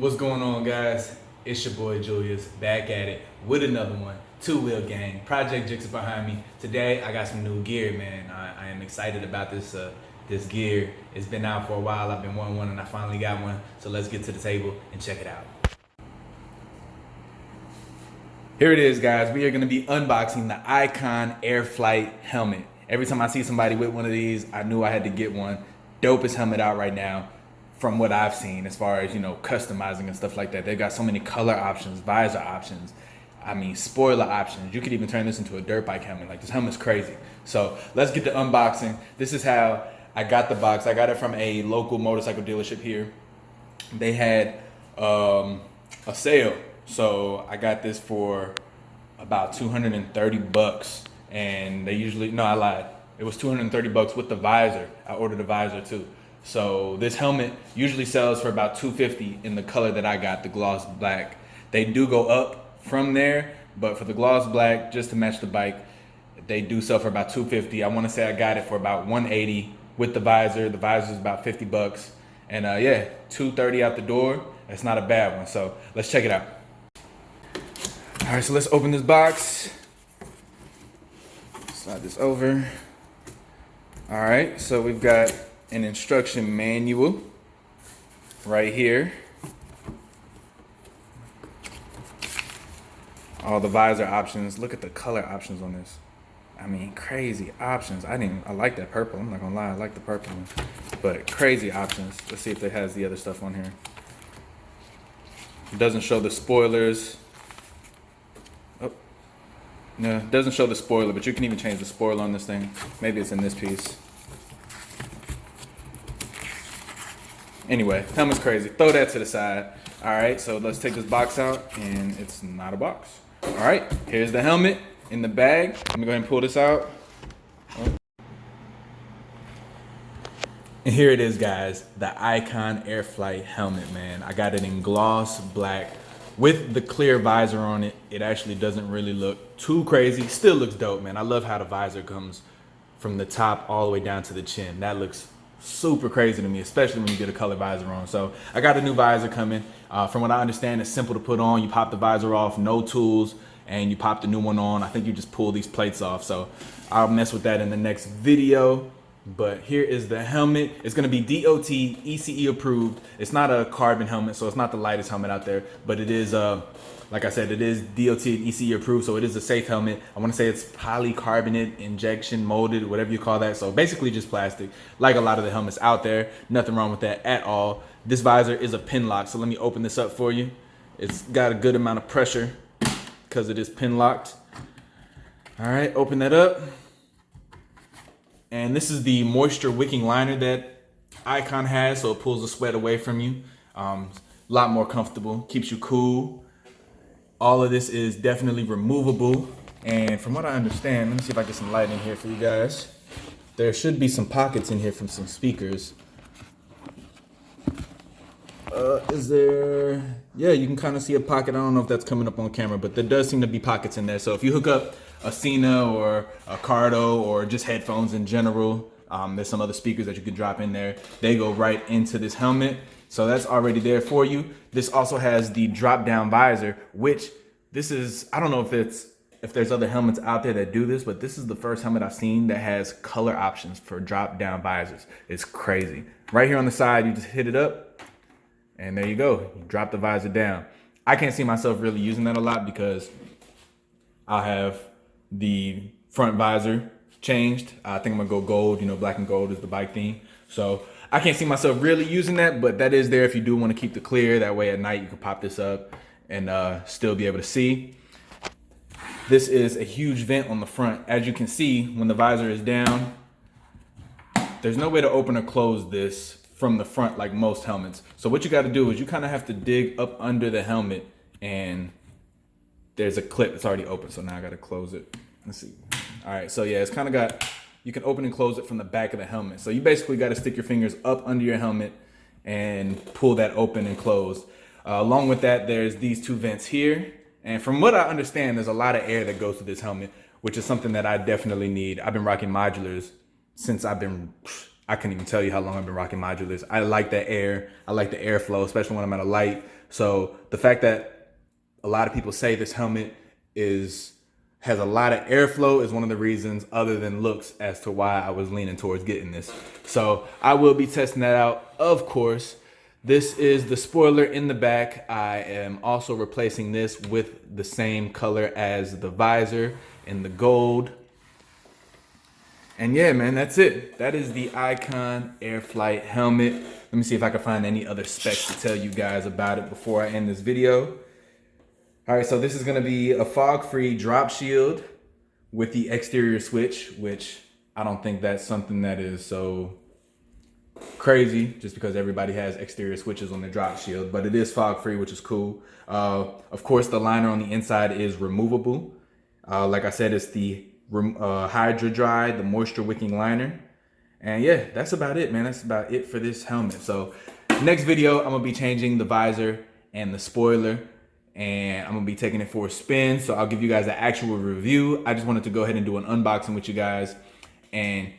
What's going on, guys? It's your boy Julius back at it with another one. Two Wheel Gang. Project Jix is behind me. Today I got some new gear, man. I am excited about this gear. It's been out for a while. I've been wanting one and I finally got one. So let's get to the table and check it out. Here it is, guys. We are going to be unboxing the Icon Airflite helmet. Every time I see somebody with one of these, I knew I had to get one. Dopest helmet out right now from what I've seen as far as, customizing and stuff like that. They've got so many color options, visor options, spoiler options. You could even turn this into a dirt bike helmet. Like, this helmet's crazy. So let's get to unboxing. This is how I got the box. I got it from a local motorcycle dealership here. They had a sale. So I got this for about 230 bucks. And they usually, no, I lied. It was 230 bucks with the visor. I ordered a visor too. So this helmet usually sells for about 250 in the color that I got, the gloss black. They do go up from there, but for the gloss black, just to match the bike, they do sell for about 250. I want to say I got it for about 180 with the visor. The visor is about 50 bucks. And yeah, 230 out the door. That's not a bad one. So let's check it out. All right, so let's open this box. Slide this over. All right, so we've got an instruction manual right here. All the visor options. Look at the color options on this. Crazy options. I like that purple. I'm not gonna lie, I like the purple one. But crazy options. Let's see if it has the other stuff on here. It doesn't show the spoilers. Oh, no, it doesn't show the spoiler, but you can even change the spoiler on this thing. Maybe it's in this piece. Anyway, helmet's crazy. Throw that to the side. All right, so let's take this box out, and it's not a box. All right, here's the helmet in the bag. Let me go ahead and pull this out. And here it is, guys, the Icon Airflite helmet, man. I got it in gloss black with the clear visor on it. It actually doesn't really look too crazy. Still looks dope, man. I love how the visor comes from the top all the way down to the chin. That looks super crazy to me, especially when you get a color visor on. So I got a new visor coming. From what I understand, it's simple to put on. You pop the visor off, no tools, and you pop the new one on. I think you just pull these plates off. So I'll mess with that in the next video. But here is the helmet. It's gonna be DOT ECE approved. It's not a carbon helmet, so it's not the lightest helmet out there, but it is, like I said, it is DOT and ECE approved, so it is a safe helmet. I wanna say it's polycarbonate injection molded, whatever you call that. So basically just plastic, like a lot of the helmets out there. Nothing wrong with that at all. This visor is a pin lock, so let me open this up for you. It's got a good amount of pressure because it is pin locked. All right, open that up. And this is the moisture wicking liner that Icon has, so it pulls the sweat away from you. A lot more comfortable, keeps you cool. All of this is definitely removable. And from what I understand, let me see if I get some light in here for you guys. There should be some pockets in here from some speakers. Is there? Yeah, you can kind of see a pocket. I don't know if that's coming up on camera, but there does seem to be pockets in there. So if you hook up a Cena or a Cardo or just headphones in general, there's some other speakers that you can drop in there. They go right into this helmet. So that's already there for you. This also has the drop down visor, which this is, I don't know if there's other helmets out there that do this, but this is the first helmet I've seen that has color options for drop down visors. It's crazy. Right here on the side, you just hit it up. And there you go, you drop the visor down. I can't see myself really using that a lot because I'll have the front visor changed. I think I'm gonna go gold, black and gold is the bike theme. So I can't see myself really using that, but that is there if you do wanna keep the clear. That way at night you can pop this up and still be able to see. This is a huge vent on the front. As you can see, when the visor is down, there's no way to open or close this from the front like most helmets. So what you got to do is you kind of have to dig up under the helmet, and there's a clip that's already open. So now I got to close it. Let's see. All right, so yeah, it's kind of got, you can open and close it from the back of the helmet. So you basically got to stick your fingers up under your helmet and pull that open and close. Along with that, there's these two vents here. And from what I understand, there's a lot of air that goes through this helmet, which is something that I definitely need. I've been rocking modulars since I couldn't even tell you how long I've been rocking modulars. I like that air. I like the airflow, especially when I'm at a light. So the fact that a lot of people say this helmet has a lot of airflow is one of the reasons, other than looks, as to why I was leaning towards getting this. So I will be testing that out, of course. This is the spoiler in the back. I am also replacing this with the same color as the visor in the gold. And yeah, man, that's it. That is the Icon Airflite helmet. Let me see if I can find any other specs to tell you guys about it before I end this video. All right, so this is gonna be a fog-free drop shield with the exterior switch, which I don't think that's something that is so crazy just because everybody has exterior switches on their drop shield, but it is fog-free, which is cool. Of course, the liner on the inside is removable. Like I said, it's the Hydra Dry, the moisture wicking liner. And yeah, that's about it, man. That's about it for this helmet. So next video, I'm gonna be changing the visor and the spoiler, and I'm gonna be taking it for a spin. So I'll give you guys an actual review. I just wanted to go ahead and do an unboxing with you guys and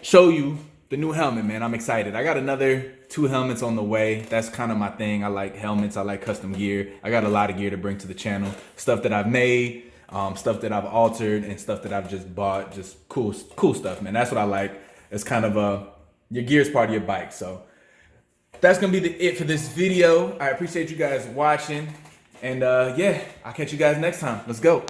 show you the new helmet, man. I'm excited. I got another 2 helmets on the way. That's kind of my thing. I like helmets. I like custom gear. I got a lot of gear to bring to the channel. Stuff that I've made, stuff that I've altered, and stuff that I've just bought. Just cool stuff, man. That's what I like. It's kind of your gear's part of your bike. So that's gonna be it for this video. I appreciate you guys watching. And yeah, I'll catch you guys next time. Let's go.